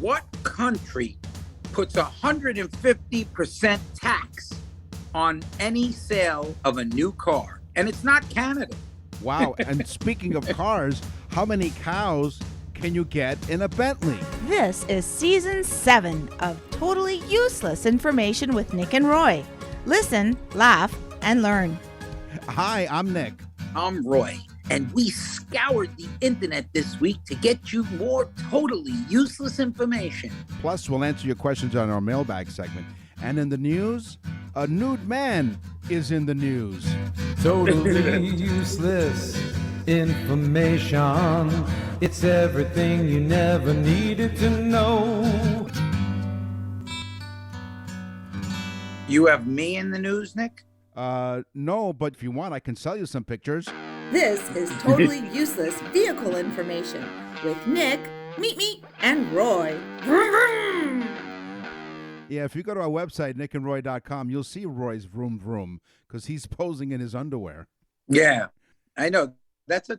What country puts 150% tax on any sale of a new car? And it's not Canada. Wow. And speaking of cars, how many cows can you get in a Bentley? This is Season 7 of Totally Useless Information with Nick and Roy. Listen, laugh, and learn. Hi, I'm Nick. I'm Roy. And we scoured the internet this week to get you more totally useless information. Plus, we'll answer your questions on our mailbag segment. And in the news, a nude man is in the news. Totally useless information. It's everything you never needed to know. You have me in the news, Nick? No, but if you want, I can sell you some pictures. This is Totally Useless Vehicle Information with Nick, Meet, and Roy. Yeah, if you go to our website, nickandroy.com, you'll see Roy's vroom vroom because he's posing in his underwear. Yeah, I know. That's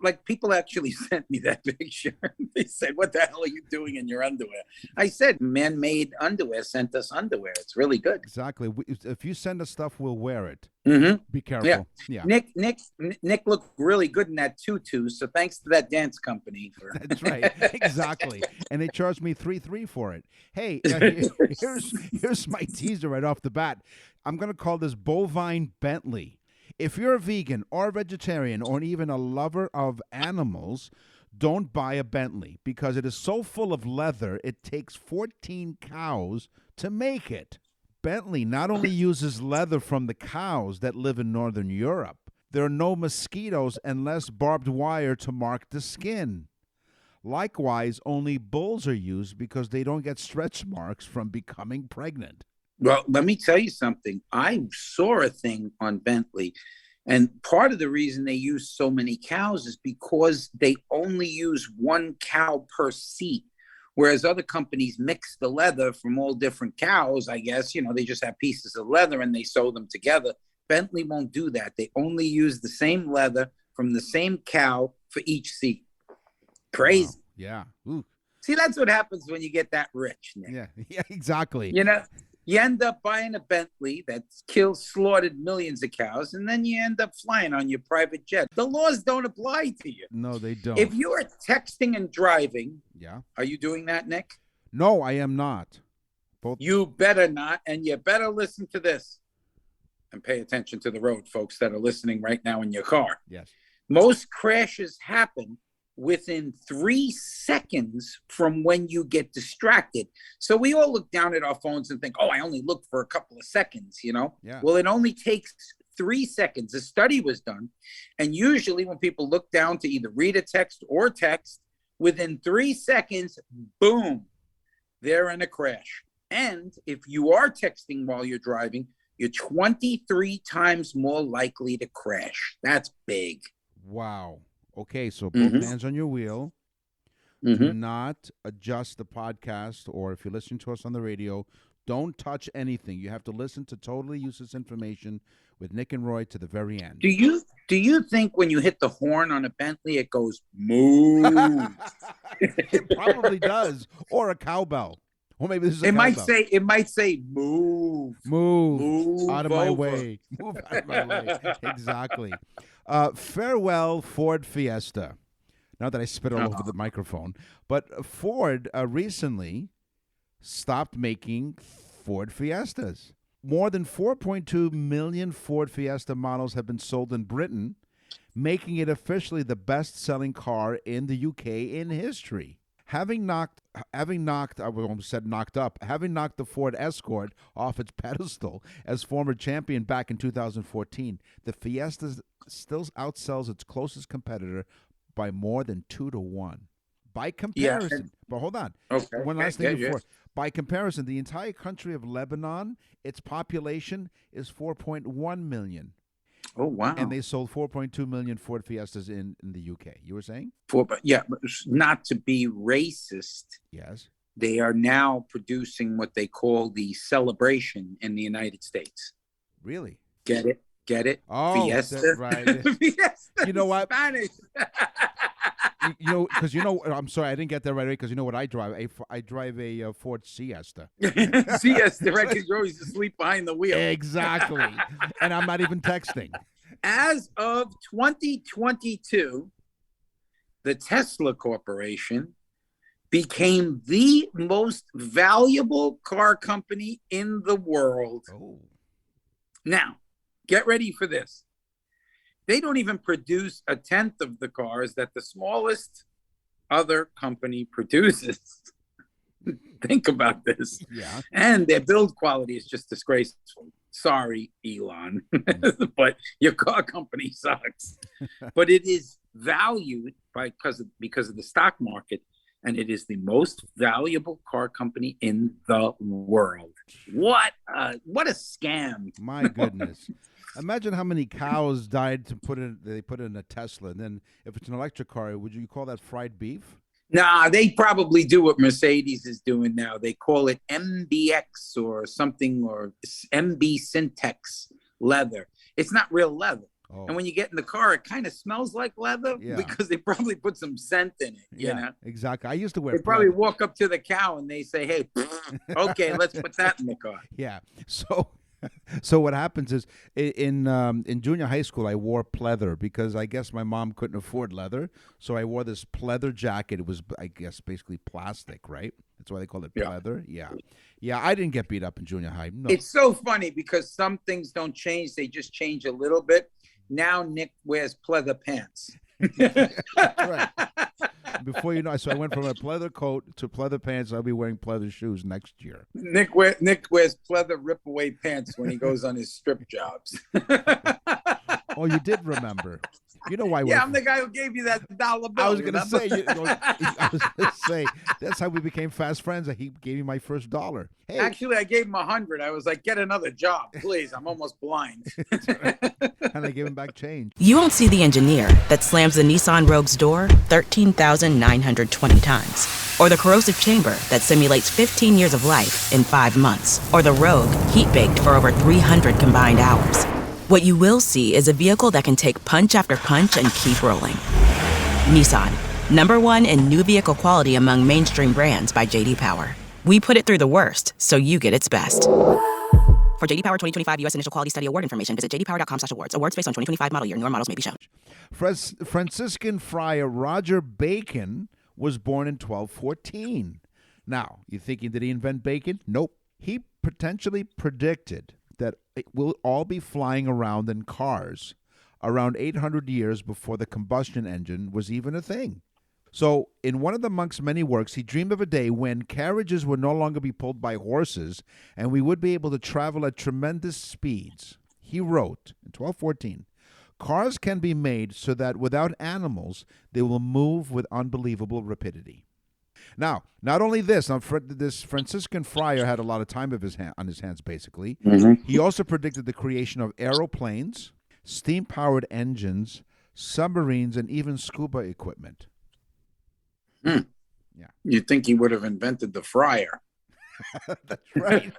like people actually sent me that picture. They said, "What the hell are you doing in your underwear?" I said, "Man-made underwear sent us underwear. It's really good." Exactly. If you send us stuff, we'll wear it. Mm-hmm. Be careful. Yeah. Nick looked really good in that tutu. So thanks to that dance company. That's right. Exactly. And they charged me $3,300 for it. Hey, here's my teaser right off the bat. I'm going to call this Bovine Bentley. If you're a vegan or a vegetarian or even a lover of animals, don't buy a Bentley because it is so full of leather, it takes 14 cows to make it. Bentley not only uses leather from the cows that live in Northern Europe, there are no mosquitoes and less barbed wire to mark the skin. Likewise, only bulls are used because they don't get stretch marks from becoming pregnant. Well, let me tell you something. I saw a thing on Bentley, and part of the reason they use so many cows is because they only use one cow per seat, whereas other companies mix the leather from all different cows, I guess. You know, they just have pieces of leather and they sew them together. Bentley won't do that. They only use the same leather from the same cow for each seat. Crazy. Wow. Yeah. Ooh. See, that's what happens when you get that rich, Nick. Yeah, exactly. You know? You end up buying a Bentley that slaughtered millions of cows, and then you end up flying on your private jet. The laws don't apply to you. No, they don't. If you are texting and driving, yeah, are you doing that, Nick? No, I am not. You better not, and you better listen to this. And pay attention to the road, folks that are listening right now in your car. Yes. Most crashes happen within 3 seconds from when you get distracted. So we all look down at our phones and think, oh, I only looked for a couple of seconds, you know? Yeah. Well, it only takes 3 seconds. A study was done. And usually when people look down to either read a text or text, within 3 seconds, boom, they're in a crash. And if you are texting while you're driving, you're 23 times more likely to crash. That's big. Wow. Okay, so both hands on your wheel. Do not adjust the podcast, or if you're listening to us on the radio, don't touch anything. You have to listen to Totally Useless Information with Nick and Roy to the very end. Do you think when you hit the horn on a Bentley, it goes moo? It probably does, or a cowbell. Or maybe this is a cowbell. It might say move. Move out of my over. way. Move out of my way. Exactly. Farewell, Ford Fiesta. Not that I spit all over the microphone, but Ford recently stopped making Ford Fiestas. More than 4.2 million Ford Fiesta models have been sold in Britain, making it officially the best-selling car in the UK in history. Having knocked the Ford Escort off its pedestal as former champion back in 2014, the Fiesta still outsells its closest competitor by more than 2-1. By comparison, but hold on. Okay. One last thing before. By comparison, the entire country of Lebanon, its population is 4.1 million. Oh, wow. And they sold 4.2 million Ford Fiestas in the UK. You were saying? But not to be racist. Yes. They are now producing what they call the Celebration in the United States. Really? Get it? Oh, Fiesta. right. Fiesta. You know what? Spanish. because I'm sorry, I didn't get that right away. Because you know what I drive? I drive a Ford Siesta. Siesta, right? Because you're always asleep behind the wheel. Exactly, and I'm not even texting. As of 2022, the Tesla Corporation became the most valuable car company in the world. Oh. Now, get ready for this. They don't even produce a tenth of the cars that the smallest other company produces. Think about this. Yeah. And their build quality is just disgraceful. Sorry, Elon, but your car company sucks. But it is valued because of the stock market, and it is the most valuable car company in the world. What a scam! My goodness. Imagine how many cows died they put in a Tesla, and then if it's an electric car, would you call that fried beef? Nah, they probably do what Mercedes is doing now. They call it MBX or something, or MB Syntex leather. It's not real leather. Oh. And when you get in the car, it kind of smells like leather because they probably put some scent in it. You know? Exactly. I used to wear. They probably walk up to the cow and they say, "Hey, okay, let's put that in the car." Yeah. So what happens is in junior high school, I wore pleather because I guess my mom couldn't afford leather. So I wore this pleather jacket. It was, I guess, basically plastic, right? That's why they called it pleather. Yeah. Yeah, I didn't get beat up in junior high. No. It's so funny because some things don't change. They just change a little bit. Now Nick wears pleather pants. Right. Before you know, so I went from a pleather coat to pleather pants. I'll be wearing pleather shoes next year. Nick wears pleather rip-away pants when he goes on his strip jobs. Oh, you did remember. You know why? Yeah, I'm the guy who gave you that $1 bill. I was going to say, that's how we became fast friends. He gave me my first $1. Hey. Actually, I gave him 100. I was like, get another job, please. I'm almost blind. And I gave him back change. You won't see the engineer that slams the Nissan Rogue's door 13,920 times. Or the corrosive chamber that simulates 15 years of life in 5 months. Or the Rogue heat-baked for over 300 combined hours. What you will see is a vehicle that can take punch after punch and keep rolling. Nissan, #1 in new vehicle quality among mainstream brands by J.D. Power. We put it through the worst, so you get its best. For J.D. Power 2025 U.S. Initial Quality Study Award information, visit jdpower.com/awards. Awards based on 2025 model year. Newer models may be shown. Franciscan friar Roger Bacon was born in 1214. Now, you thinking, did he invent bacon? Nope. He potentially predicted that it will all be flying around in cars around 800 years before the combustion engine was even a thing. So, in one of the monk's many works, he dreamed of a day when carriages would no longer be pulled by horses and we would be able to travel at tremendous speeds. He wrote in 1214, "Cars can be made so that without animals, they will move with unbelievable rapidity." Now, not only this, this Franciscan friar had a lot of time on his hands, basically. Mm-hmm. He also predicted the creation of aeroplanes, steam-powered engines, submarines, and even scuba equipment. Yeah. You'd think he would have invented the fryer. That's right.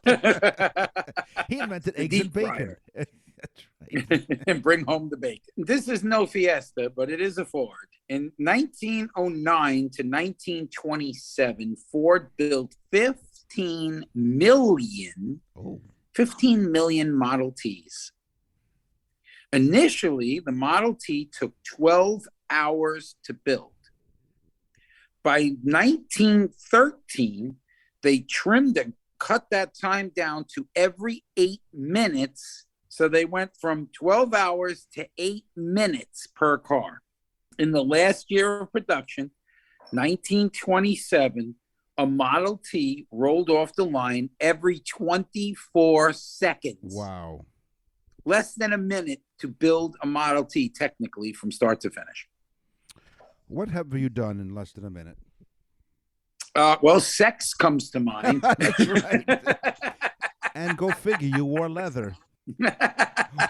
He invented eggs and bacon. That's right. And bring home the bacon. This is no Fiesta, but it is a Ford. In 1909 to 1927, Ford built 15 million Model Ts. Initially, the Model T took 12 hours to build. By 1913, they trimmed and cut that time down to every 8 minutes. So they went from 12 hours to 8 minutes per car. In the last year of production, 1927, a Model T rolled off the line every 24 seconds. Wow. Less than a minute to build a Model T, technically, from start to finish. What have you done in less than a minute? Well, sex comes to mind. That's right. And go figure, you wore leather.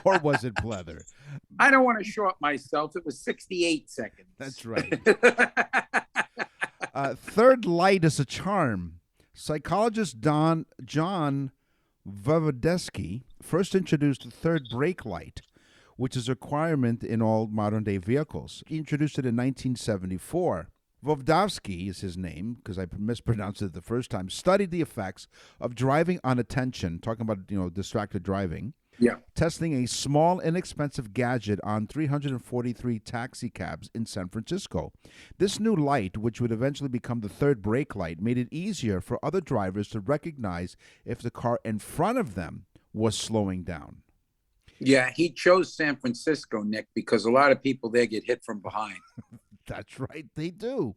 Or was it pleather? I don't want to short myself. It was 68 seconds. That's right. Third light is a charm. Psychologist John Vavodeski first introduced the third brake light, which is a requirement in all modern-day vehicles. He introduced it in 1974. Vovdovsky is his name, because I mispronounced it the first time, studied the effects of driving on attention, talking about, distracted driving, testing a small, inexpensive gadget on 343 taxi cabs in San Francisco. This new light, which would eventually become the third brake light, made it easier for other drivers to recognize if the car in front of them was slowing down. Yeah, he chose San Francisco, Nick, because a lot of people there get hit from behind. That's right, they do.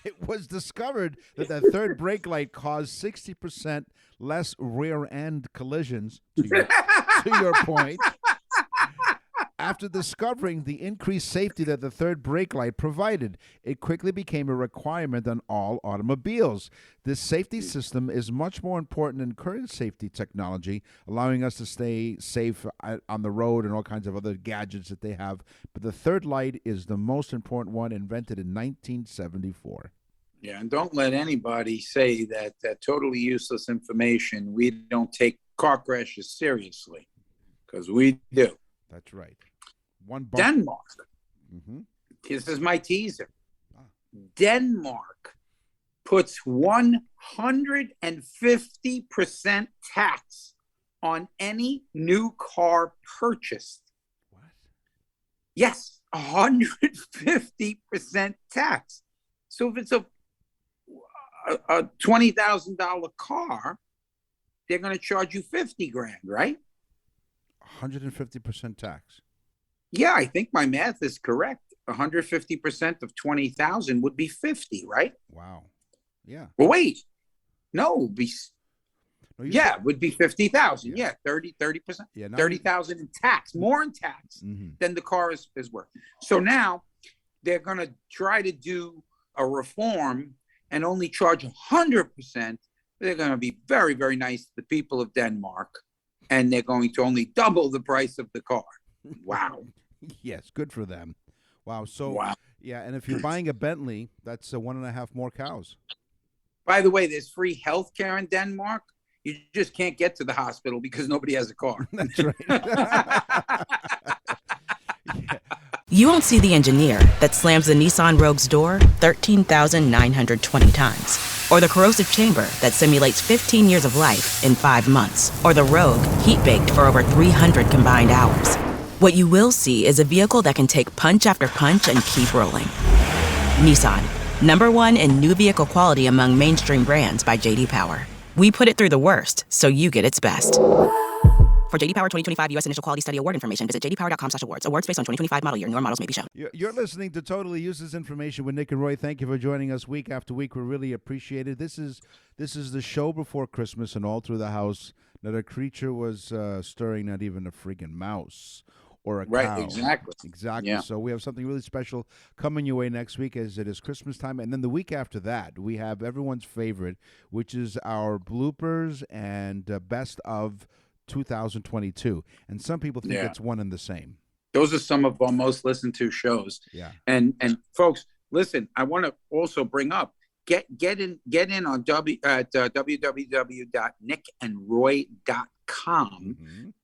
It was discovered that that third brake light caused 60% less rear-end collisions, to your point. After discovering the increased safety that the third brake light provided, it quickly became a requirement on all automobiles. This safety system is much more important than current safety technology, allowing us to stay safe on the road and all kinds of other gadgets that they have. But the third light is the most important one, invented in 1974. Yeah, and don't let anybody say that totally useless information, we don't take car crashes seriously, because we do. That's right. Denmark. Mm-hmm. This is my teaser. Denmark puts 150% tax on any new car purchased. What? Yes, 150% tax. So if it's a $20,000 car, they're going to charge you $50,000, right? 150% tax. Yeah, I think my math is correct. 150% of 20,000 would be 50, right? Wow. Yeah. Well, wait. No, it would be 50,000. Yeah, 30%. Yeah, 30,000 in tax, more in tax than the car is worth. So now they're going to try to do a reform and only charge 100%. They're going to be very, very nice to the people of Denmark, and they're going to only double the price of the car. Wow. Yes, good for them. Wow. So, wow. Yeah, and if you're buying a Bentley, that's 1.5 more cows. By the way, there's free health care in Denmark. You just can't get to the hospital because nobody has a car. That's right. Yeah. You won't see the engineer that slams the Nissan Rogue's door 13,920 times, or the corrosive chamber that simulates 15 years of life in 5 months, or the Rogue heat-baked for over 300 combined hours. What you will see is a vehicle that can take punch after punch and keep rolling. Nissan, #1 in new vehicle quality among mainstream brands by J.D. Power. We put it through the worst, so you get its best. For J.D. Power 2025 U.S. Initial Quality Study Award information, visit jdpower.com/awards. Awards based on 2025 model year. Newer models may be shown. You're listening to Totally Useless Information with Nick and Roy. Thank you for joining us week after week. We really appreciate it. This is the show before Christmas, and all through the house, not a creature was stirring, not even a friggin' mouse. Or a cow. Right, exactly. Yeah. So we have something really special coming your way next week, as it is Christmas time. And then the week after that, we have everyone's favorite, which is our bloopers and best of 2022. And some people think it's one and the same. Those are some of our most listened to shows. Yeah. And folks, listen, I want to also bring up, get in on www.nickandroy.com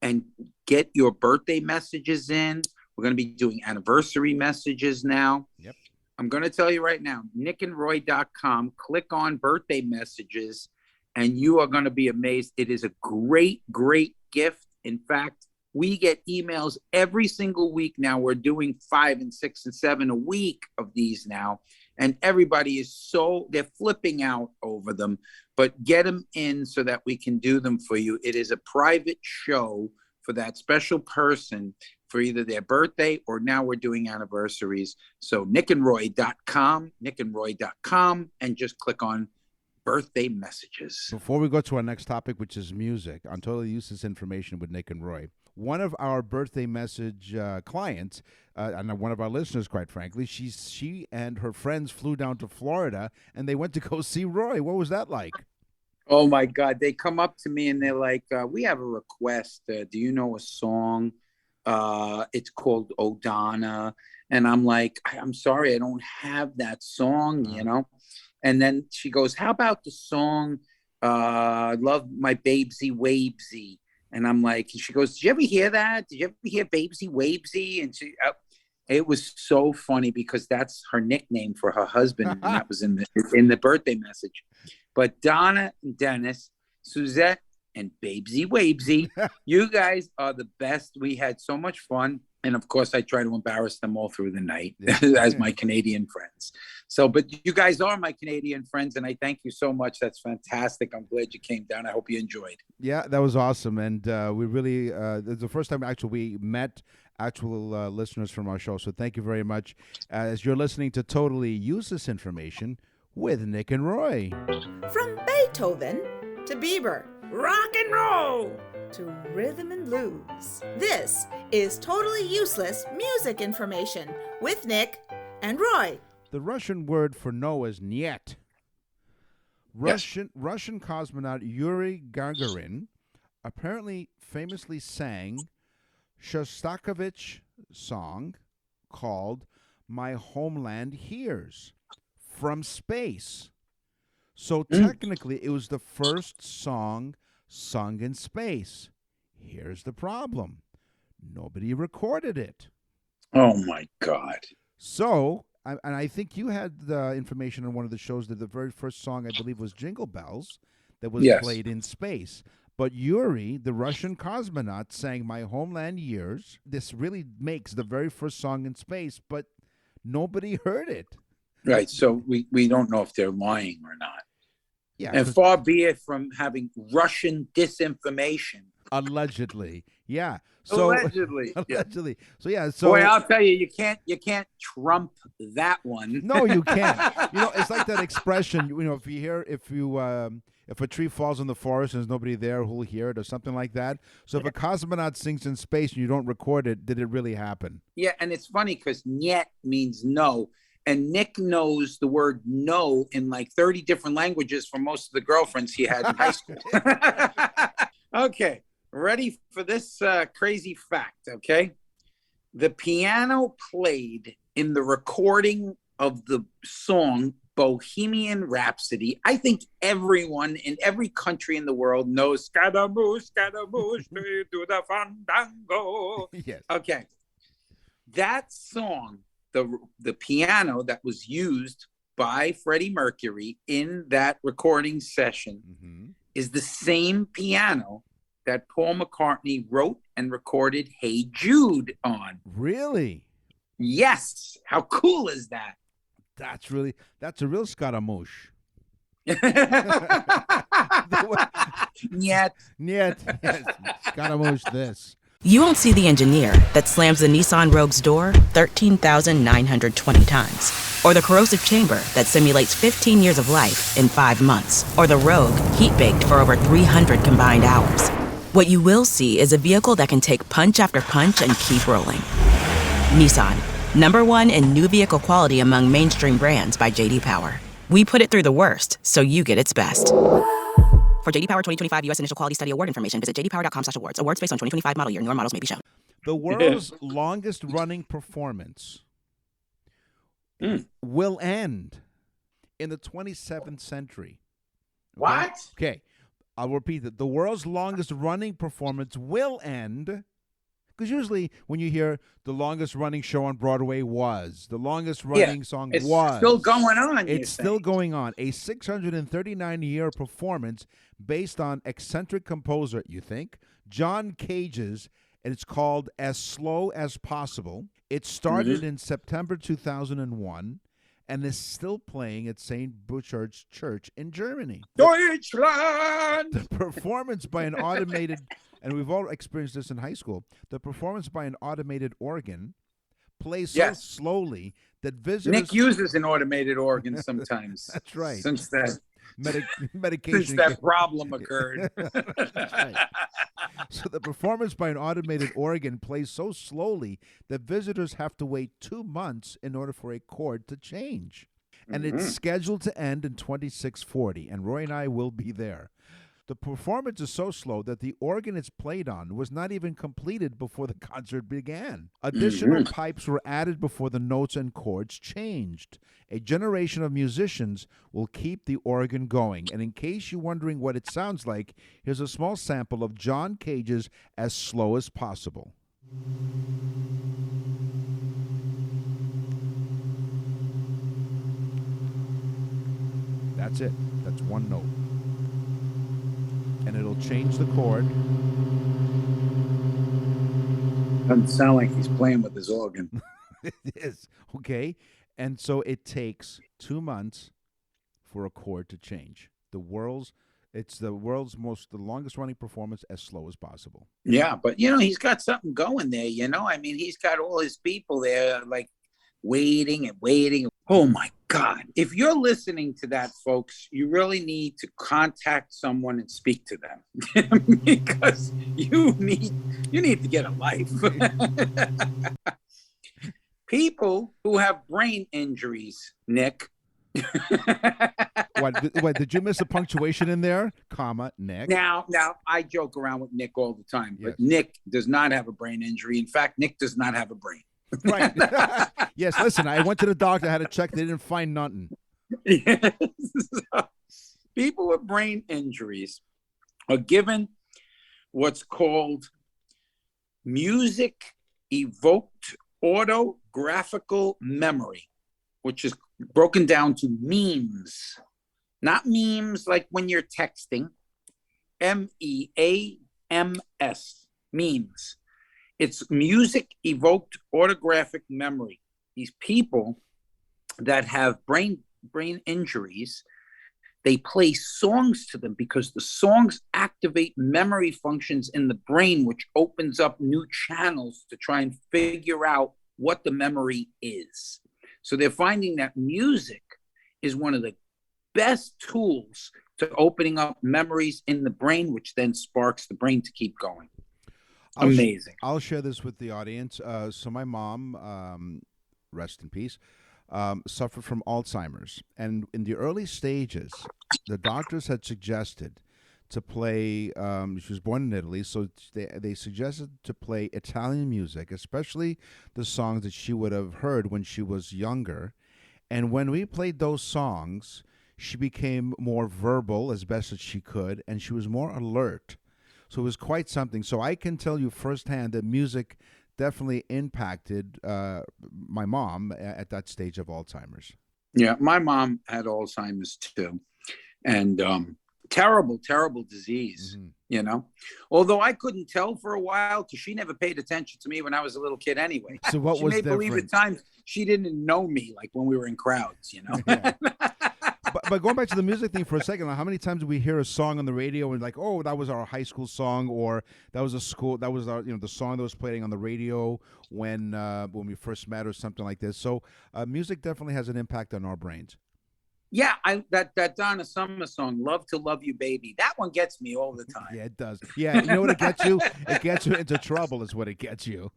and get your birthday messages in. We're going to be doing anniversary messages now. Yep. I'm going to tell you right now, nickandroy.com, click on birthday messages, and you are going to be amazed. It is a great, great gift. In fact, we get emails every single week now. We're doing 5 and 6 and 7 a week of these now. And everybody is they're flipping out over them, but get them in so that we can do them for you. It is a private show for that special person for either their birthday or now we're doing anniversaries. So nickandroy.com, and just click on birthday messages. Before we go to our next topic, which is music, on Totally Useless Information with Nick and Roy, one of our birthday message clients, and one of our listeners, quite frankly, she and her friends flew down to Florida, and they went to go see Roy. What was that like? Oh, my God. They come up to me, and they're like, we have a request. Do you know a song? It's called O'Donna. And I'm like, I'm sorry, I don't have that song, you know? And then she goes, how about the song, Love My Babesy Wabesy? And I'm like, and she goes, did you ever hear that? Did you ever hear Babesy Wabesy? And it was so funny because that's her nickname for her husband. And that was in the birthday message. But Donna and Dennis, Suzette and Babesy Wabesy, you guys are the best. We had so much fun. And of course, I try to embarrass them all through the night as my Canadian friends. So, but you guys are my Canadian friends, and I thank you so much. That's fantastic. I'm glad you came down. I hope you enjoyed. Yeah, that was awesome. And we really, it's the first time actually we met actual listeners from our show. So thank you very much. As you're listening to Totally Useless Information with Nick and Roy. From Beethoven to Bieber, rock and roll to rhythm and blues. This is Totally Useless Music Information with Nick and Roy. The Russian word for no is "niet." Russian cosmonaut Yuri Gagarin apparently famously sang Shostakovich song called "My Homeland Hears" from space. So technically, it was the first song sung in space. Here's the problem. Nobody recorded it. Oh, my God. So, and I think you had the information on one of the shows that the very first song, I believe, was Jingle Bells that was played in space. But Yuri, the Russian cosmonaut, sang My Homeland Years. This really makes the very first song in space, but nobody heard it. Right. So we don't know if they're lying or not. Yeah, and far be it from having Russian disinformation. Allegedly. Yeah. So allegedly. Allegedly. So yeah, so boy, I'll tell you, you can't trump that one. No, you can't. It's like that expression, if a tree falls in the forest and there's nobody there who'll hear it or something like that. So if a cosmonaut sings in space and you don't record it, did it really happen? Yeah, and it's funny because "niet" means no. And Nick knows the word no in like 30 different languages from most of the girlfriends he had in high school. Okay, ready for this crazy fact, okay? The piano played in the recording of the song Bohemian Rhapsody. I think everyone in every country in the world knows Scaramouche, Scaramouche, do the fandango. Yes. Okay. That song, the piano that was used by Freddie Mercury in that recording session is the same piano that Paul McCartney wrote and recorded Hey Jude on. Really? Yes. How cool is that? That's a real Scaramouche. Niet. Yes. Scaramouche this. You won't see the engineer that slams the Nissan Rogue's door 13,920 times, or the corrosive chamber that simulates 15 years of life in 5 months, or the Rogue heat-baked for over 300 combined hours. What you will see is a vehicle that can take punch after punch and keep rolling. Nissan, #1 in new vehicle quality among mainstream brands by J.D. Power. We put it through the worst, so you get its best. For J.D. Power 2025 U.S. Initial Quality Study Award information, visit jdpower.com/awards. Awards based on 2025 model year. Newer models may be shown. The world's longest running performance will end in the 27th century. Okay? What? Okay. I'll repeat it. The world's longest running performance will end. Because usually when you hear the longest running show on Broadway was, the longest running song it's was. Still going on. It's still going on. A 639-year performance based on eccentric composer, you think, John Cage's, and it's called As Slow as Possible. It started in September 2001 and is still playing at St. Butchard's Church in Germany. Deutschland! The performance by an automated... And we've all experienced this in high school. The performance by an automated organ plays so slowly that visitors... Nick uses an automated organ sometimes. That's right. Since that, medication. Since that problem occurred. That's right. So the performance by an automated organ plays so slowly that visitors have to wait 2 months in order for a chord to change. And it's scheduled to end in 2640, and Roy and I will be there. The performance is so slow that the organ it's played on was not even completed before the concert began. Additional pipes were added before the notes and chords changed. A generation of musicians will keep the organ going. And in case you're wondering what it sounds like, here's a small sample of John Cage's As Slow as Possible. That's it. That's one note. And it'll change the chord. Doesn't sound like he's playing with his organ. It is. Okay. And so it takes 2 months for a chord to change. It's the longest running performance, As Slow as Possible. Yeah, but he's got something going there, I mean, he's got all his people there like waiting and waiting. Oh my God. If you're listening to that, folks, you really need to contact someone and speak to them because you need to get a life. People who have brain injuries, Nick. What, did you miss a punctuation in there? Comma, Nick. Now, I joke around with Nick all the time, but Yes. Nick does not have a brain injury. In fact, Nick does not have a brain. Right. Yes, listen, I went to the doctor, I had to check, they didn't find nothing. Yes. So, people with brain injuries are given what's called music evoked autographical memory, which is broken down to memes. Not memes like when you're texting. MEAMS, memes. It's music evoked autographic memory. These people that have brain injuries, they play songs to them because the songs activate memory functions in the brain, which opens up new channels to try and figure out what the memory is. So they're finding that music is one of the best tools to opening up memories in the brain, which then sparks the brain to keep going. Amazing. I'll share this with the audience. So my mom, rest in peace, suffered from Alzheimer's. And in the early stages, the doctors had suggested to play, she was born in Italy, so they suggested to play Italian music, especially the songs that she would have heard when she was younger. And when we played those songs, she became more verbal as best as she could, and she was more alert. So it was quite something. So I can tell you firsthand that music definitely impacted my mom at that stage of Alzheimer's. Yeah, my mom had Alzheimer's too. And terrible, terrible disease, Although I couldn't tell for a while because she never paid attention to me when I was a little kid anyway. So what she was made believe different? at times she didn't know me, like when we were in crowds, Yeah. But going back to the music thing for a second, how many times do we hear a song on the radio and like, oh, that was our high school song, or that was our the song that was playing on the radio when we first met, or something like this. So music definitely has an impact on our brains. Yeah, that Donna Summer song, "Love to Love You, Baby," that one gets me all the time. Yeah, it does. Yeah, you know what it gets you? It gets you into trouble is what it gets you.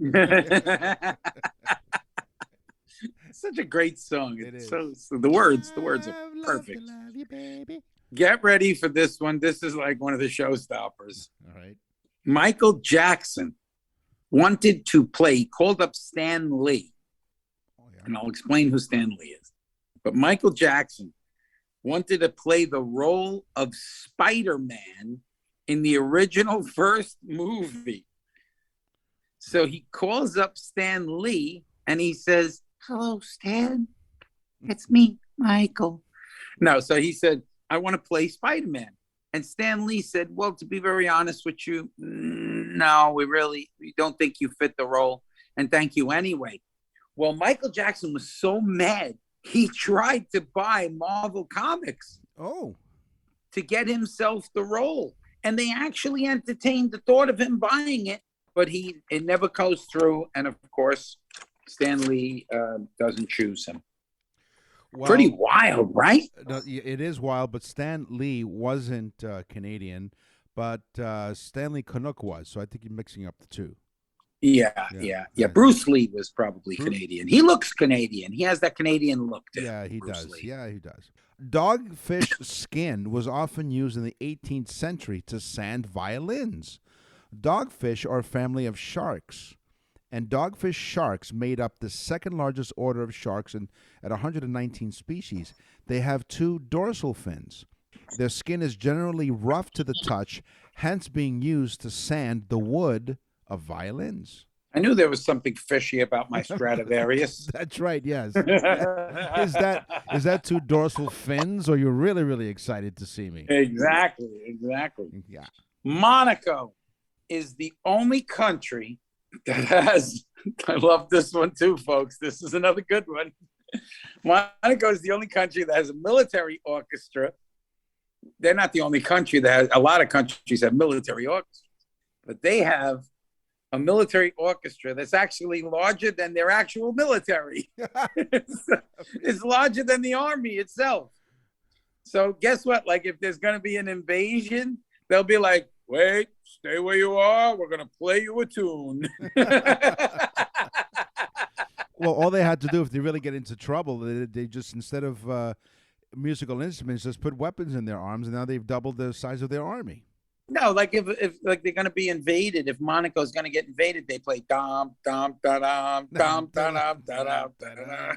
Such a great song. It is. So the words are perfect. Love you, baby. Get ready for this one. This is like one of the showstoppers. All right. Michael Jackson wanted to play. He called up Stan Lee. Oh, yeah. And I'll explain who Stan Lee is. But Michael Jackson wanted to play the role of Spider-Man in the original first movie. So he calls up Stan Lee and he says, "Hello, Stan. It's me, Michael." No, so he said, "I want to play Spider-Man." And Stan Lee said, "Well, to be very honest with you, no, we don't think you fit the role. And thank you anyway." Well, Michael Jackson was so mad, he tried to buy Marvel Comics to get himself the role. And they actually entertained the thought of him buying it, but it never goes through. And of course, Stan Lee doesn't choose him. Well, pretty wild, right? No, it is wild, but Stan Lee wasn't Canadian, but Stanley Canuck was. So I think you're mixing up the two. Yeah. Bruce Lee was probably Canadian. He looks Canadian. He has that Canadian look to him. Yeah, he Bruce does. Lee. Yeah, he does. Dogfish skin was often used in the 18th century to sand violins. Dogfish are a family of sharks, and dogfish sharks made up the second largest order of sharks at 119 species. They have 2 dorsal fins. Their skin is generally rough to the touch, hence being used to sand the wood of violins. I knew there was something fishy about my Stradivarius. That's right, yes. Is that 2 dorsal fins, or you're really, really excited to see me? Exactly. Yeah. Monaco is the only country that has, I love this one too, folks. This is another good one. Monaco is the only country that has a military orchestra. They're not the only country that has, a lot of countries have military orchestras, but they have a military orchestra that's actually larger than their actual military. It's larger than the army itself. So guess what? Like, if there's going to be an invasion, they'll be like, wait, stay where you are. We're going to play you a tune. Well, all they had to do if they really get into trouble, they just, instead of musical instruments, just put weapons in their arms, and now they've doubled the size of their army. No, like if like they're going to be invaded, if Monaco's going to get invaded, they play dom dom da dom dom da dom da dom da da.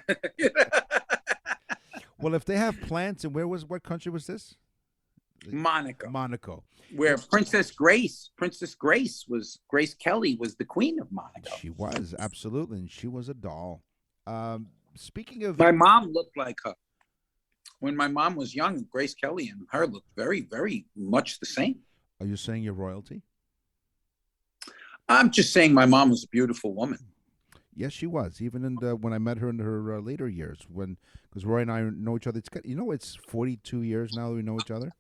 Well, if they have plants, and what country was this? Monaco, where Princess Grace Kelly was the queen of Monaco. She was, absolutely, and she was a doll. Speaking of, my mom looked like her. When my mom was young, Grace Kelly and her looked very, very much the same. Are you saying you're royalty? I'm just saying my mom was a beautiful woman. Yes, she was. Even when I met her in her later years, because Roy and I know each other. It's 42 years now that we know each other.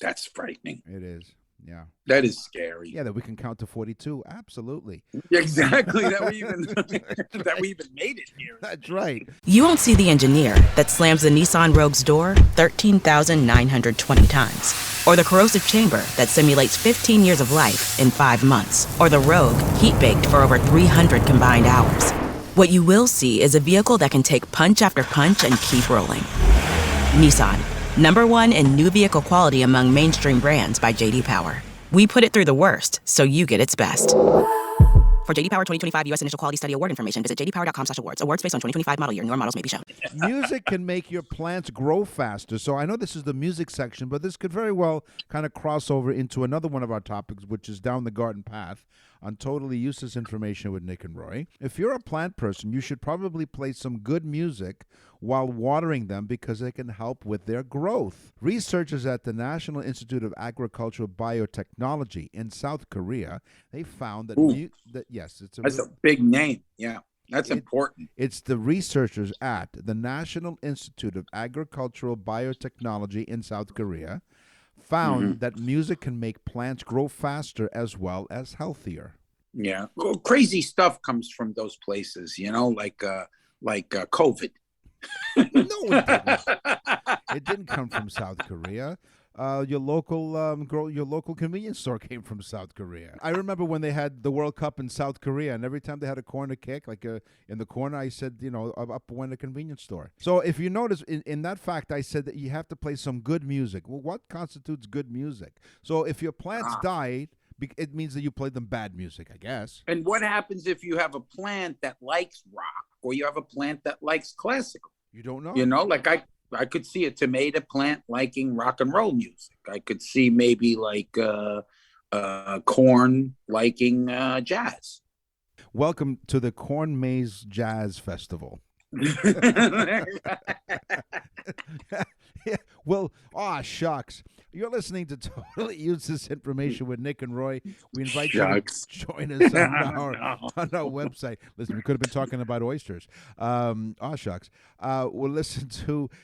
That's frightening. It is. Yeah. That is scary. Yeah, that we can count to 42. Absolutely. Exactly. that we even made it here. That's right. You won't see the engineer that slams the Nissan Rogue's door 13,920 times, or the corrosive chamber that simulates 15 years of life in 5 months, or the Rogue heat-baked for over 300 combined hours. What you will see is a vehicle that can take punch after punch and keep rolling. Nissan. #1 in new vehicle quality among mainstream brands by J.D. Power. We put it through the worst, so you get its best. For J.D. Power 2025 U.S. Initial Quality Study Award information, visit jdpower.com/awards. Awards based on 2025 model year. Newer models may be shown. Music can make your plants grow faster. So I know this is the music section, but this could very well kind of cross over into another one of our topics, which is Down the Garden Path on Totally Useless Information with Nick and Roy. If you're a plant person, you should probably play some good music while watering them because it can help with their growth. Researchers at the National Institute of Agricultural Biotechnology in South Korea, they found that, that's a big name. Yeah, that's important. It's the researchers at the National Institute of Agricultural Biotechnology in South Korea found that music can make plants grow faster as well as healthier. Yeah, well, crazy stuff comes from those places, like COVID. No, it didn't. It didn't come from South Korea. Your local convenience store came from South Korea. I remember when they had the World Cup in South Korea, and every time they had a corner kick, in the corner, I said, up went a convenience store. So if you notice, in that fact, I said that you have to play some good music. Well, what constitutes good music? So if your plants died, it means that you played them bad music, I guess. And what happens if you have a plant that likes rock, or you have a plant that likes classical? You don't know. Like I could see a tomato plant liking rock and roll music. I could see maybe like corn liking jazz. Welcome to the Corn Maze Jazz Festival. Yeah, well, shucks. You're listening to Totally Useless Information with Nick and Roy. We invite you to join us on our website. Listen, we could have been talking about oysters. Shucks. Well,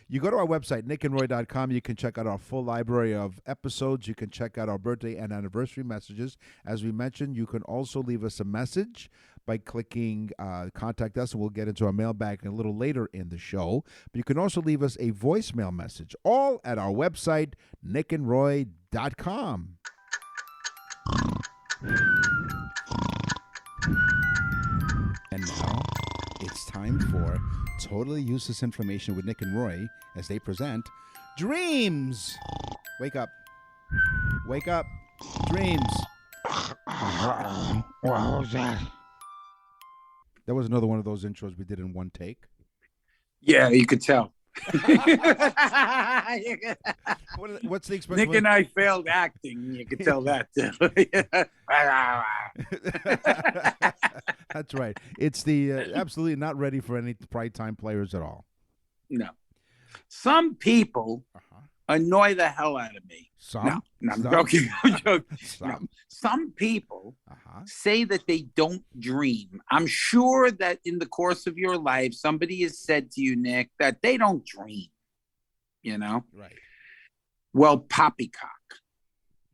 you go to our website, nickandroy.com. You can check out our full library of episodes. You can check out our birthday and anniversary messages. As we mentioned, you can also leave us a message by clicking Contact Us, and we'll get into our mailbag a little later in the show. But you can also leave us a voicemail message, all at our website, nickandroy.com. time for Totally Useless Information with Nick and Roy as they present Dreams. Wake up. Wake up. Dreams. What was that? That was another one of those intros we did in one take. Yeah, you could tell. What's the expression? Nick and I failed acting. You could tell that too. That's right. It's the absolutely not ready for any primetime players at all. No. Some people annoy the hell out of me. Some? No, I'm joking. I'm joking. Some? No. Some people say that they don't dream. I'm sure that in the course of your life, somebody has said to you, Nick, that they don't dream. You know? Right. Well, poppycock.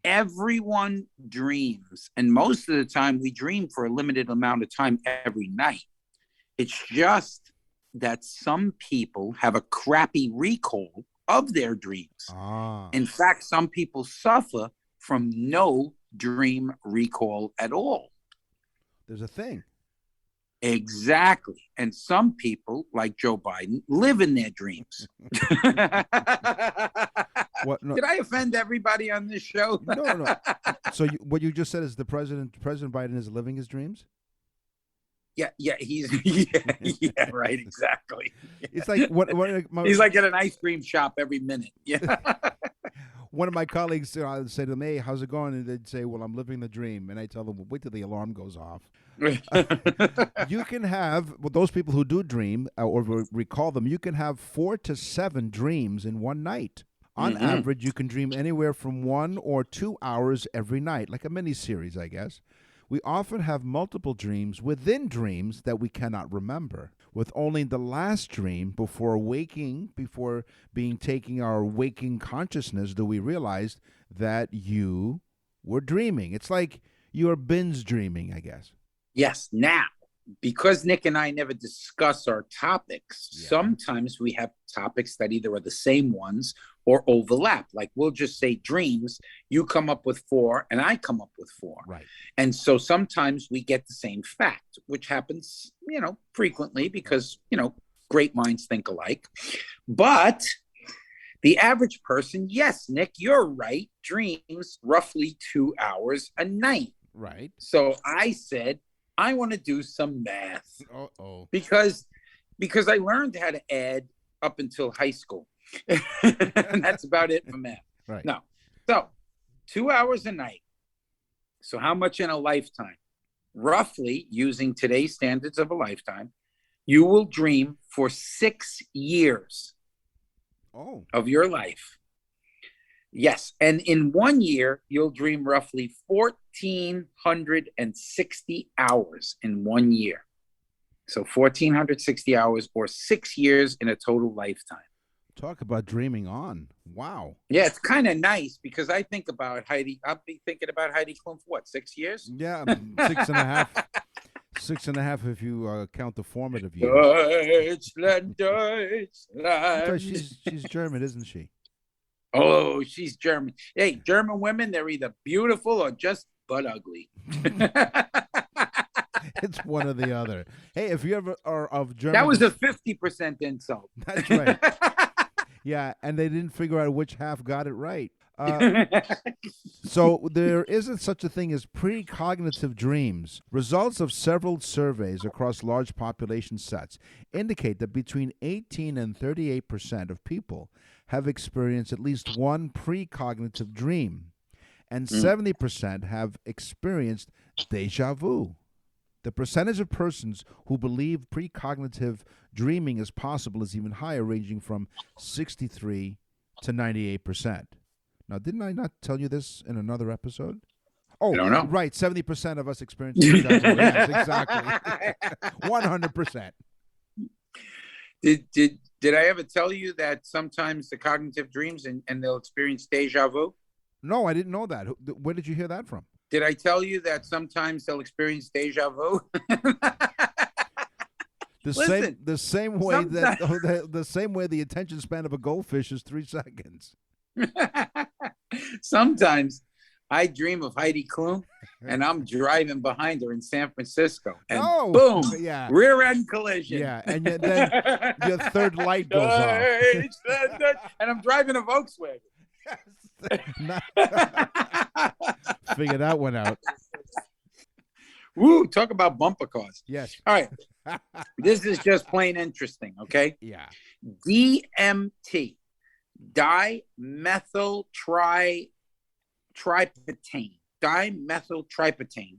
Everyone dreams. And most of the time, we dream for a limited amount of time every night. It's just that some people have a crappy recall of their dreams. In fact, some people suffer from no dream recall at all. There's a thing. Exactly. And some people, like Joe Biden, live in their dreams. What? No. Did I offend everybody on this show? No. So what you just said is President Biden is living his dreams? Yeah, he's right, exactly. It's like he's like at an ice cream shop every minute. Yeah. One of my colleagues would say to me, "Hey, how's it going?" And they'd say, "Well, I'm living the dream." And I tell them, well, "Wait till the alarm goes off." You can have those people who do dream or recall them. You can have 4 to 7 dreams in one night. On average, you can dream anywhere from 1 or 2 hours every night, like a mini series, I guess. We often have multiple dreams within dreams that we cannot remember. With only the last dream before taking our waking consciousness, do we realize that you were dreaming. It's like you're binge dreaming, I guess. Yes. Now, because Nick and I never discuss our topics, sometimes we have topics that either are the same ones or overlap. Like we'll just say dreams, you come up with 4 and I come up with 4. Right. And so sometimes we get the same fact, which happens, frequently because, great minds think alike. But the average person, yes, Nick, you're right, dreams roughly 2 hours a night. Right. So I said, I want to do some math. Uh-oh. Because I learned how to add up until high school. And that's about it for math. Right. No. So 2 hours a night. So how much in a lifetime? Roughly, using today's standards of a lifetime, you will dream for 6 years of your life. Yes. And in 1 year, you'll dream roughly 1,460 hours in 1 year. So 1,460 hours or 6 years in a total lifetime. Talk about dreaming on. Wow. Yeah, it's kind of nice because I think about Heidi. I'll be thinking about Heidi Klum for what, 6 years? Yeah, 6.5. 6.5 if you count the formative years. Deutschland. She's German, isn't she? Oh, she's German. Hey, German women, they're either beautiful or just butt ugly. It's one or the other. Hey, if you ever are of German... That was a 50% insult. That's right. Yeah, and they didn't figure out which half got it right. So there isn't such a thing as precognitive dreams. Results of several surveys across large population sets indicate that between 18 and 38% of people have experienced at least one precognitive dream, and 70% have experienced déjà vu. The percentage of persons who believe precognitive dreaming is possible is even higher, ranging from 63 to 98%. Now, didn't I not tell you this in another episode? Oh, I don't know. Right, 70% of us experience déjà vu. Yes, exactly. 100%. Did I ever tell you that sometimes the cognitive dreams and they'll experience déjà vu? No, I didn't know that. Where did you hear that from? Did I tell you that sometimes they'll experience déjà vu? The same way the attention span of a goldfish is 3 seconds. Sometimes I dream of Heidi Klum and I'm driving behind her in San Francisco, and Oh, boom, yeah. rear end collision. Yeah, and then your third light goes off. And I'm driving a Volkswagen. Figure that one out. Woo, talk about bumper cars. Yes. All right. This is just plain interesting, okay? Yeah. DMT, dimethyltryptophan,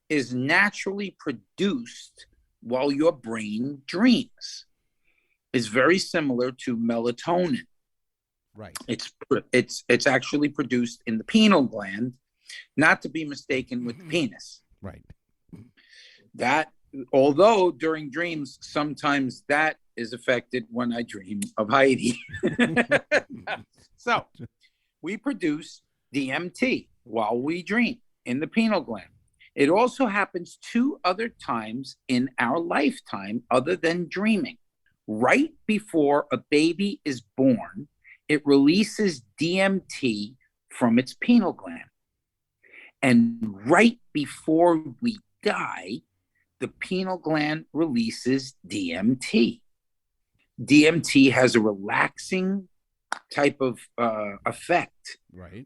is naturally produced while your brain dreams. It's very similar to melatonin. Right. It's actually produced in the pineal gland, not to be mistaken with the penis. Right. That, although during dreams, sometimes that is affected when I dream of Heidi. So we produce DMT while we dream in the pineal gland. It also happens 2 other times in our lifetime other than dreaming. Right before a baby is born, it releases DMT from its pineal gland. And right before we die, the pineal gland releases DMT. DMT has a relaxing type of effect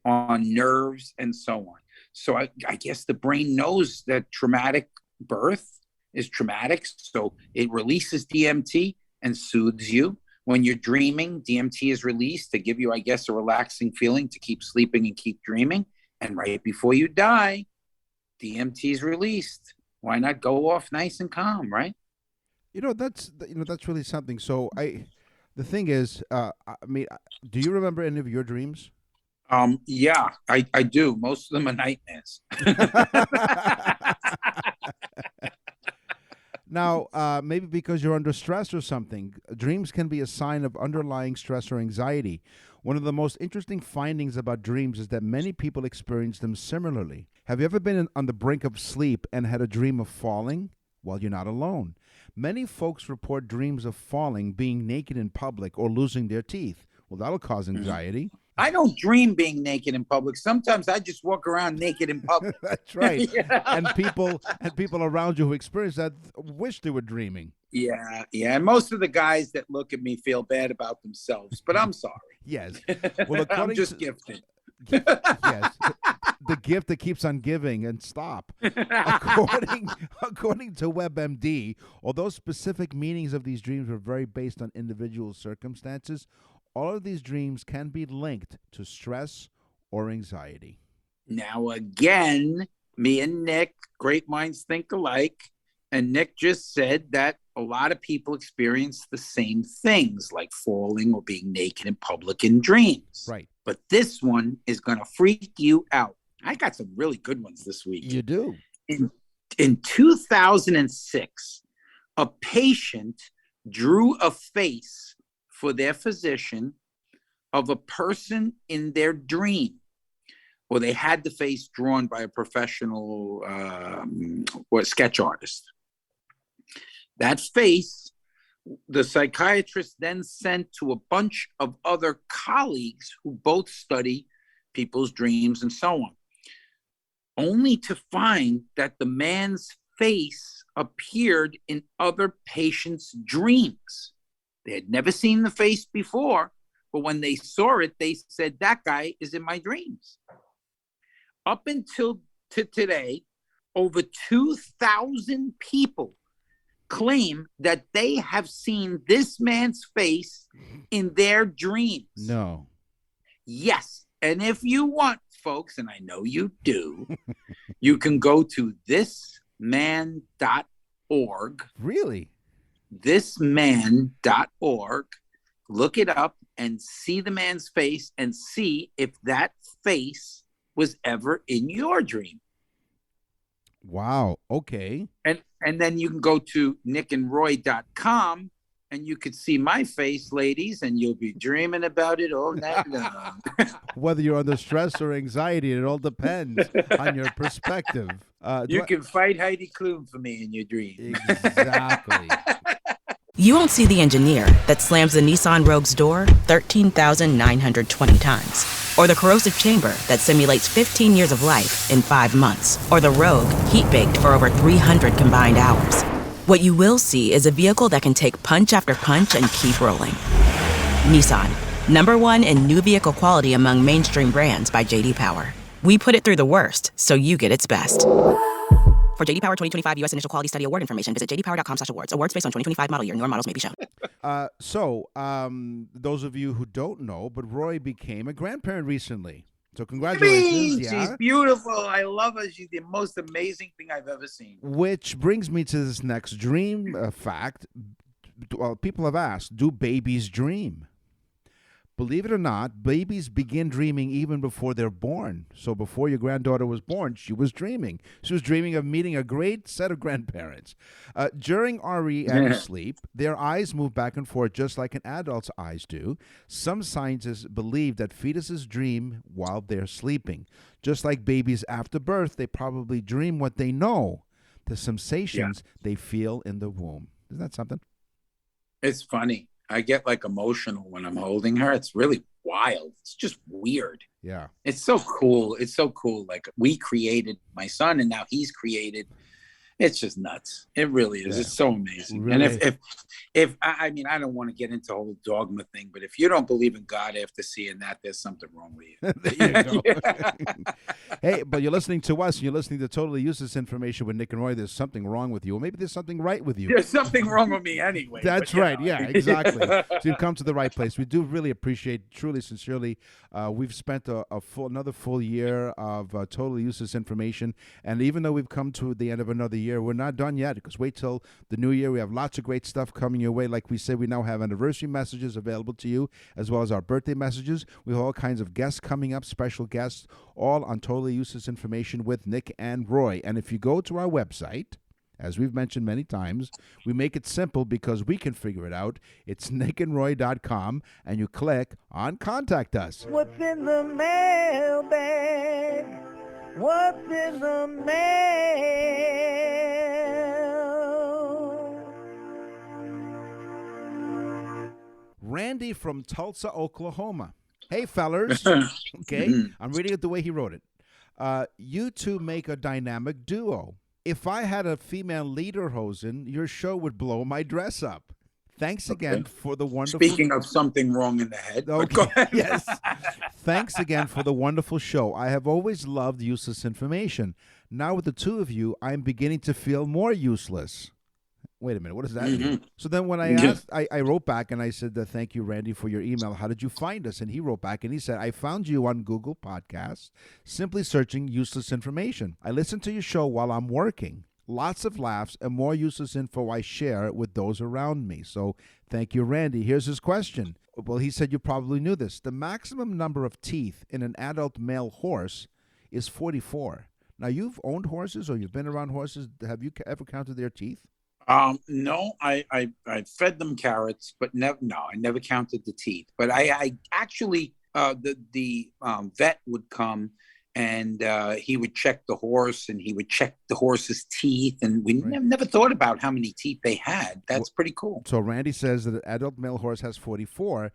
on nerves and so on. So I guess the brain knows that traumatic birth is traumatic, so it releases DMT and soothes you. When you're dreaming, DMT is released to give you, I guess, a relaxing feeling to keep sleeping and keep dreaming. And right before you die, DMT is released. Why not go off nice and calm, right? That's really something. So the thing is, I mean, do you remember any of your dreams? Yeah, I do. Most of them are nightmares. Now, maybe because you're under stress or something, dreams can be a sign of underlying stress or anxiety. One of the most interesting findings about dreams is that many people experience them similarly. Have you ever been on the brink of sleep and had a dream of falling? Well, you're not alone. Many folks report dreams of falling, being naked in public, or losing their teeth. Well, that'll cause anxiety. I don't dream being naked in public. Sometimes I just walk around naked in public. That's right. Yeah. And people around you who experience that wish they were dreaming. Yeah. And most of the guys that look at me feel bad about themselves, but I'm sorry. Yes. Well, I'm just gifted. Yes. The gift that keeps on giving and stop. According to WebMD, although specific meanings of these dreams were very based on individual circumstances, all of these dreams can be linked to stress or anxiety. Now, again, me and Nick, great minds think alike. And Nick just said that a lot of people experience the same things, like falling or being naked in public in dreams. Right. But this one is going to freak you out. I got some really good ones this week. You do. In 2006, a patient drew a face for their physician of a person in their dream, or they had the face drawn by a professional or sketch artist. That face, the psychiatrist then sent to a bunch of other colleagues who both study people's dreams and so on, only to find that the man's face appeared in other patients' dreams. They had never seen the face before, but when they saw it, they said, that guy is in my dreams. Up until today, over 2,000 people claim that they have seen this man's face in their dreams. No. Yes. And if you want, folks, and I know you do, you can go to thisman.org. Really? Thisman.org. Look it up and see the man's face and see if that face was ever in your dream. Wow. Okay. And then you can go to nickandroy.com and you could see my face, ladies, and you'll be dreaming about it all night long. Whether you're under stress or anxiety, it all depends on your perspective. You can fight Heidi Klum for me in your dream. Exactly. You won't see the engineer that slams the Nissan Rogue's door 13,920 times, or the corrosive chamber that simulates 15 years of life in 5 months, or the Rogue, heat-baked for over 300 combined hours. What you will see is a vehicle that can take punch after punch and keep rolling. Nissan, #1 in new vehicle quality among mainstream brands by J.D. Power. We put it through the worst, so you get its best. For J.D. Power 2025 U.S. Initial Quality Study Award information, visit jdpower.com/awards. Awards based on 2025 model year. Newer models may be shown. Those of you who don't know, but Roy became a grandparent recently. So congratulations. She's beautiful. I love her. She's the most amazing thing I've ever seen. Which brings me to this next dream fact. Well, people have asked, do babies dream? Believe it or not, babies begin dreaming even before they're born. So before your granddaughter was born, she was dreaming. She was dreaming of meeting a great set of grandparents. During REM sleep, their eyes move back and forth just like an adult's eyes do. Some scientists believe that fetuses dream while they're sleeping. Just like babies after birth, they probably dream what they know, the sensations they feel in the womb. Isn't that something? It's funny. I get like emotional when I'm holding her. It's really wild. It's just weird. Yeah. It's so cool. It's so cool. Like we created my son and now he's created. It's just nuts. It really is. Yeah. It's so amazing. Really? And if I mean, I don't want to get into the whole dogma thing, but if you don't believe in God after seeing that, there's something wrong with you. There you go. Hey, but you're listening to us. You're listening to Totally Useless Information with Nick and Roy. There's something wrong with you. Or maybe there's something right with you. There's something wrong with me anyway. That's right. Know. Yeah, exactly. So you've come to the right place. We do really appreciate, truly, sincerely, we've spent another full year of Totally Useless Information. And even though we've come to the end of another year, we're not done yet, because wait till the new year. We have lots of great stuff coming your way. Like we said, we now have anniversary messages available to you, as well as our birthday messages. We have all kinds of guests coming up, special guests, all on Totally Useless Information with Nick and Roy. And if you go to our website, as we've mentioned many times, we make it simple because we can figure it out. It's nickandroy.com, and you click on Contact Us. What's in the mailbag? What's in the mail? Randy from Tulsa, Oklahoma. Hey, fellers. Okay, I'm reading it the way he wrote it. You two make a dynamic duo. If I had a female lederhosen, your show would blow my dress up. Thanks again for the wonderful... Speaking of something wrong in the head. Okay. Yes. Thanks again for the wonderful show. I have always loved useless information. Now with the two of you, I'm beginning to feel more useless. Wait a minute. What does that mean? So then when I asked, I wrote back and I said, thank you, Randy, for your email. How did you find us? And he wrote back and he said, I found you on Google Podcasts, simply searching useless information. I listen to your show while I'm working. Lots of laughs and more useless info I share with those around me. So thank you, Randy. Here's his question. Well, he said you probably knew this. The maximum number of teeth in an adult male horse is 44. Now, you've owned horses or you've been around horses. Have you ever counted their teeth? No, I fed them carrots, but I never counted the teeth. But I actually, the vet would come and he would check the horse and he would check the horse's teeth. And we never thought about how many teeth they had. That's pretty cool. So Randy says that an adult male horse has 44.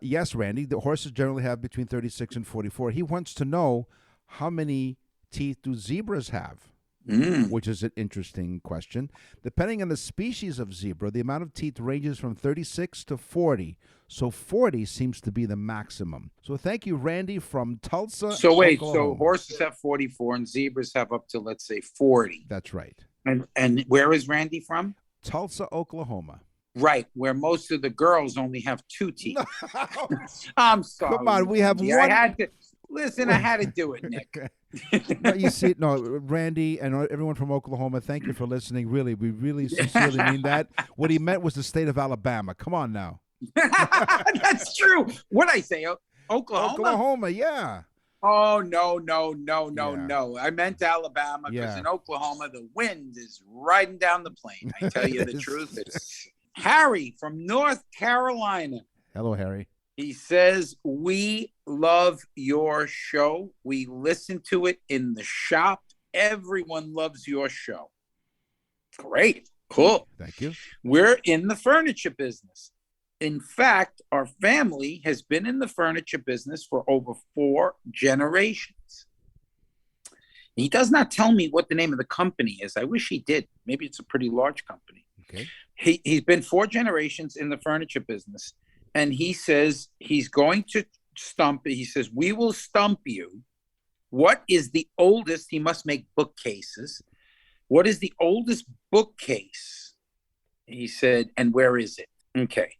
Yes, Randy, the horses generally have between 36 and 44. He wants to know how many teeth do zebras have? Which is an interesting question. Depending on the species of zebra, the amount of teeth ranges from 36 to 40. So 40 seems to be the maximum. So thank you, Randy from Tulsa. So wait, Oklahoma. So horses have 44 and zebras have up to, let's say, 40. That's right. And where is Randy from? Tulsa, Oklahoma. Right, where most of the girls only have 2 teeth. I'm sorry. Come on, we have one. I had to do it, Nick. No, you see, Randy and everyone from Oklahoma, thank you for listening. Really, we really sincerely mean that. What he meant was the state of Alabama. Come on now. That's true. What'd I say? Oklahoma? Oklahoma, yeah. Oh, no. I meant Alabama because in Oklahoma, the wind is riding down the plain. I tell you the truth. It's Harry from North Carolina. Hello, Harry. He says, we love your show. We listen to it in the shop. Everyone loves your show. Great. Cool. Thank you. We're in the furniture business. In fact, our family has been in the furniture business for over 4 generations. He does not tell me what the name of the company is. I wish he did. Maybe it's a pretty large company. Okay. He's been 4 generations in the furniture business, and he says he's going to stump. He says, we will stump you. What is the oldest? He must make bookcases. What is the oldest bookcase? He said, and where is it? Okay.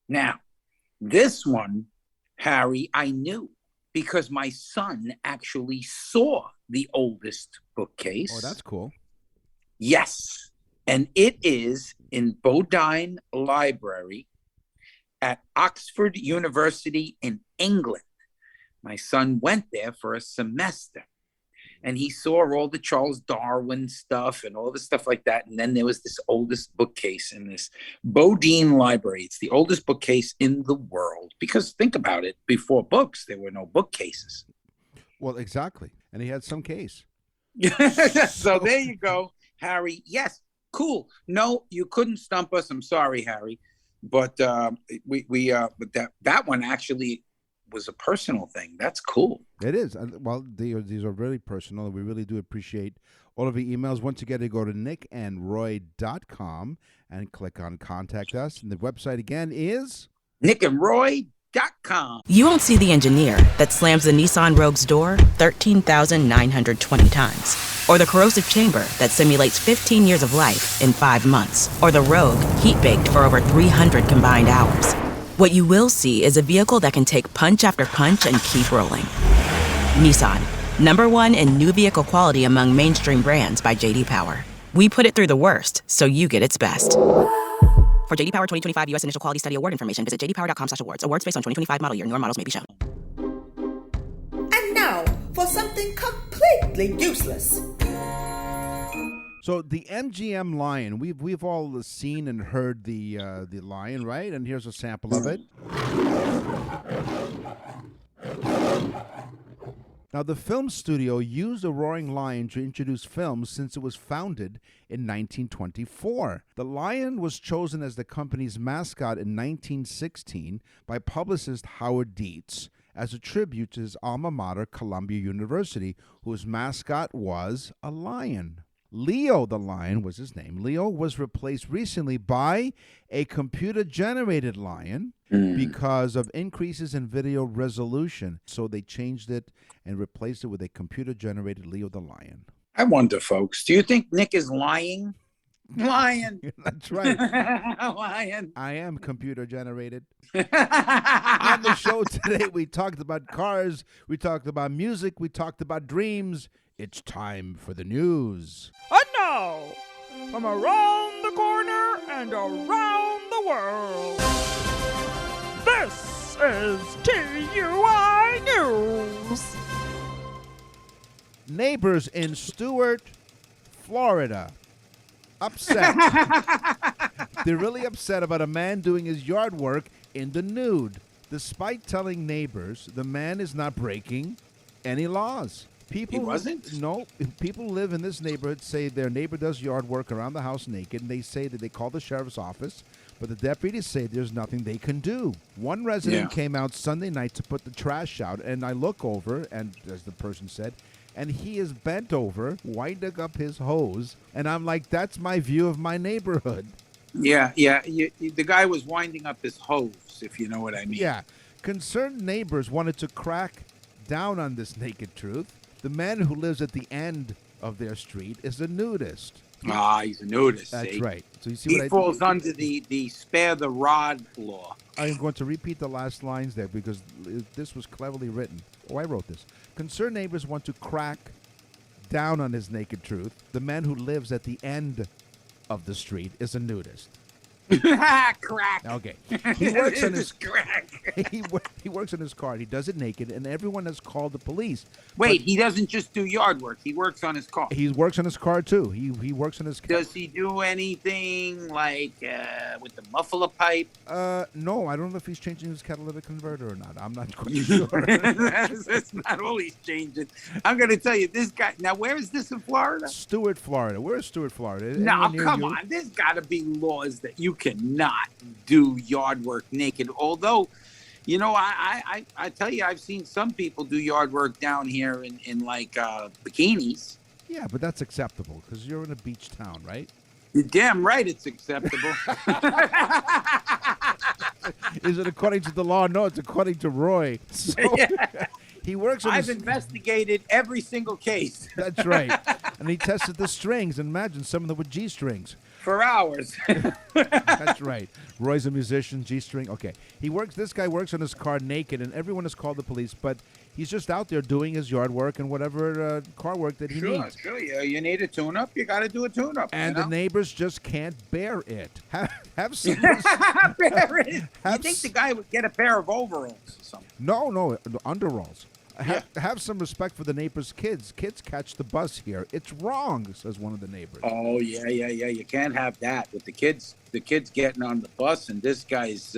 Now, this one, Harry, I knew because my son actually saw the oldest bookcase. Oh, that's cool. Yes. And it is in Bodine Library at Oxford University in England. My son went there for a semester, and he saw all the Charles Darwin stuff and all the stuff like that. And then there was this oldest bookcase in this Bodine Library. It's the oldest bookcase in the world, because think about it, before books, there were no bookcases. Well, exactly. And he had some case. So there you go, Harry. Yes, cool. No, you couldn't stump us. I'm sorry, Harry. But but that one actually was a personal thing. That's cool. It is. Well, these are really personal. We really do appreciate all of the emails. Once again, you go to nickandroy.com and click on Contact Us. And the website again is nickandroy.com. You won't see the engineer that slams the Nissan Rogue's door 13,920 times, or the corrosive chamber that simulates 15 years of life in 5 months, or the Rogue heat-baked for over 300 combined hours. What you will see is a vehicle that can take punch after punch and keep rolling. Nissan, #1 in new vehicle quality among mainstream brands by J.D. Power. We put it through the worst, so you get its best. For J.D. Power 2025 U.S. Initial Quality Study Award information, visit jdpower.com/awards. Awards based on 2025 model year. Newer models may be shown. And now for something completely useless. So the MGM Lion, we've all seen and heard the lion, right? And here's a sample of it. Now, the film studio used a roaring lion to introduce films since it was founded in 1924. The lion was chosen as the company's mascot in 1916 by publicist Howard Dietz as a tribute to his alma mater, Columbia University, whose mascot was a lion. Leo the lion was his name. Leo was replaced recently by a computer-generated lion because of increases in video resolution. So they changed it and replaced it with a computer-generated Leo the lion. I wonder, folks, do you think Nick is lying? Lying. That's right. Lying. I am computer-generated. On the show today, we talked about cars, we talked about music, we talked about dreams. It's time for the news. And now, from around the corner and around the world, this is TUI News. Neighbors in Stuart, Florida, upset. They're really upset about a man doing his yard work in the nude. Despite telling neighbors, the man is not breaking any laws. People He wasn't? No. People who live in this neighborhood say their neighbor does yard work around the house naked, and they say that they call the sheriff's office, but the deputies say there's nothing they can do. One resident came out Sunday night to put the trash out, and I look over, and as the person said, and he is bent over, winding up his hose, and I'm like, that's my view of my neighborhood. Yeah. The guy was winding up his hose, if you know what I mean. Yeah. Concerned neighbors wanted to crack down on this naked truth. The man who lives at the end of their street is a nudist. He's a nudist. That's see? right. So you see He what falls under the spare the rod law. I'm going to repeat the last lines there because this was cleverly written. Oh, I wrote this. Concerned neighbors want to crack down on his naked truth. The man who lives at the end of the street is a nudist. Crack. Okay. He works on his crack. he works on his car. He does it naked, and everyone has called the police. Wait, he doesn't just do yard work. He works on his car. He works on his car too. He works on his car. Does he do anything like with the muffler pipe? No, I don't know if he's changing his catalytic converter or not. I'm not quite sure. That's not all he's changing. I'm going to tell you, this guy. Now, where is this in Florida? Stuart, Florida. Where is Stuart, Florida? No, Anyone near come you? on. There's got to be laws that you cannot do yard work naked. Although, I tell you, I've seen some people do yard work down here in like bikinis. Yeah, but that's acceptable because you're in a beach town, right? You're damn right it's acceptable. Is it according to the law? No, it's according to Roy. So, he works on I've investigated every single case. That's right. And he tested the strings. And imagine some of them with G strings. For hours. That's right. Roy's a musician, G string. Okay. This guy works on his car naked, and everyone has called the police, but he's just out there doing his yard work and whatever car work that he needs. Sure. Yeah, you need a tune-up, you got to do a tune-up. And the neighbors just can't bear it. Have some... bear it? You think the guy would get a pair of overalls or something? No, underalls. Have some respect for the neighbors' kids. Kids catch the bus here. It's wrong, says one of the neighbors. Oh, yeah. You can't have that with the kids getting on the bus and this guy's,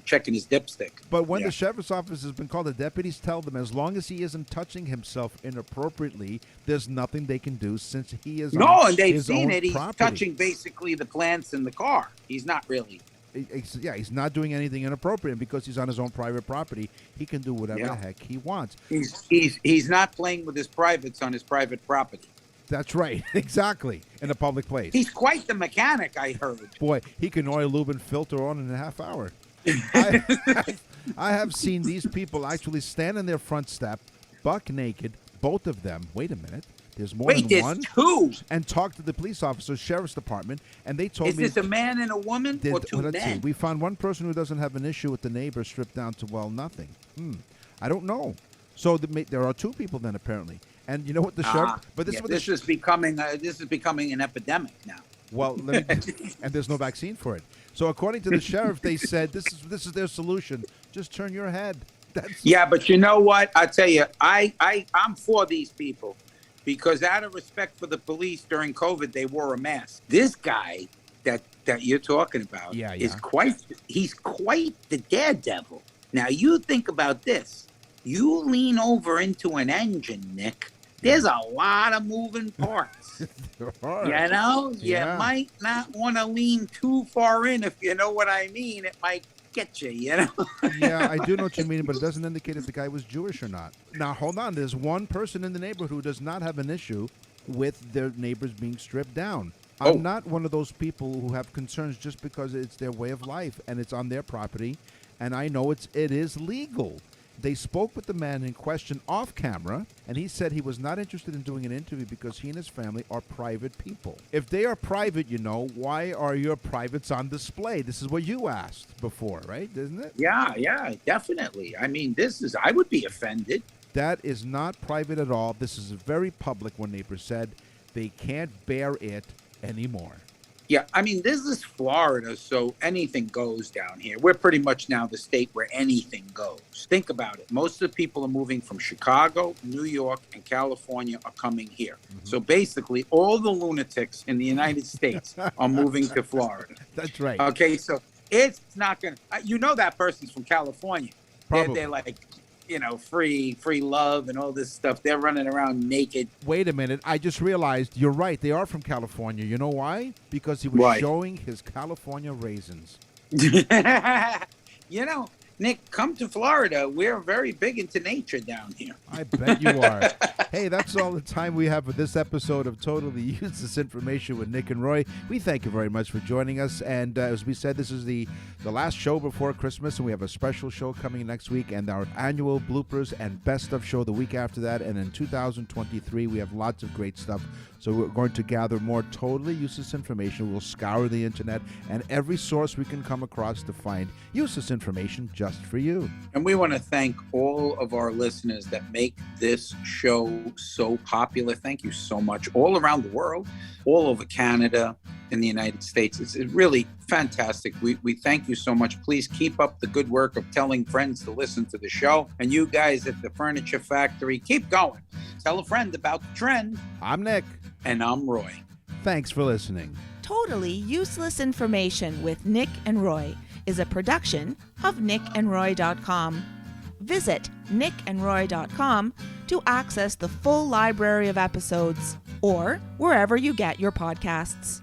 checking his dipstick. But when the sheriff's office has been called, the deputies tell them as long as he isn't touching himself inappropriately, there's nothing they can do since he is on and they've his seen own it. He's property. touching basically the plants in the car. He's not really. He's not doing anything inappropriate. And because he's on his own private property, he can do whatever the heck he wants. He's not playing with his privates on his private property. That's right. Exactly. In a public place. He's quite the mechanic, I heard. Boy, he can oil, lube, and filter on in a half hour. I have seen these people actually stand on their front step, buck naked, both of them. Wait a minute. There's more than one. Two. And talk to the police officers, sheriff's department, and they told me... Is this a man and a woman or two men? See. We found one person who doesn't have an issue with the neighbor stripped down to, nothing. I don't know. So there are two people then, apparently. And you know what the sheriff... But this is becoming an epidemic now. Well, and there's no vaccine for it. So according to the sheriff, they said this is their solution. Just turn your head. Yeah, but you know what? I tell you, I'm for these people. Because out of respect for the police during COVID, they wore a mask. This guy that you're talking about is quite the daredevil. Now, you think about this. You lean over into an engine, Nick. There's a lot of moving parts. You might not want to lean too far in, if you know what I mean. It might get you, Yeah, I do know what you mean, but it doesn't indicate if the guy was Jewish or not. Now, hold on. There's one person in the neighborhood who does not have an issue with their neighbors being stripped down. I'm not one of those people who have concerns just because it's their way of life and it's on their property, and I know it is legal. They spoke with the man in question off camera, and he said he was not interested in doing an interview because he and his family are private people. If they are private, why are your privates on display? This is what you asked before, right? Isn't it? Yeah, definitely. I mean, I would be offended. That is not private at all. This is very public, one neighbor said. They can't bear it anymore. Yeah, I mean, this is Florida, so anything goes down here. We're pretty much now the state where anything goes. Think about it. Most of the people are moving from Chicago, New York, and California are coming here. Mm-hmm. So basically, all the lunatics in the United States are moving to Florida. That's right. Okay, so it's not going to... that person's from California. Probably. They're like... free love and all this stuff. They're running around naked. Wait a minute. I just realized you're right. They are from California. You know why? Because he was showing his California raisins. Nick, come to Florida. We're very big into nature down here. I bet you are. Hey, that's all the time we have for this episode of Totally Useless Information with Nick and Roy. We thank you very much for joining us. And as we said, this is the last show before Christmas, and we have a special show coming next week and our annual bloopers and best of show the week after that. And in 2023, we have lots of great stuff. So we're going to gather more totally useless information. We'll scour the internet and every source we can come across to find useless information just for you. And we want to thank all of our listeners that make this show so popular. Thank you so much. All around the world, all over Canada, in the United States. It's really fantastic. We thank you so much. Please keep up the good work of telling friends to listen to the show. And you guys at the Furniture Factory, keep going. Tell a friend about the trend. I'm Nick. And I'm Roy. Thanks for listening. Totally Useless Information with Nick and Roy is a production of nickandroy.com. Visit nickandroy.com to access the full library of episodes or wherever you get your podcasts.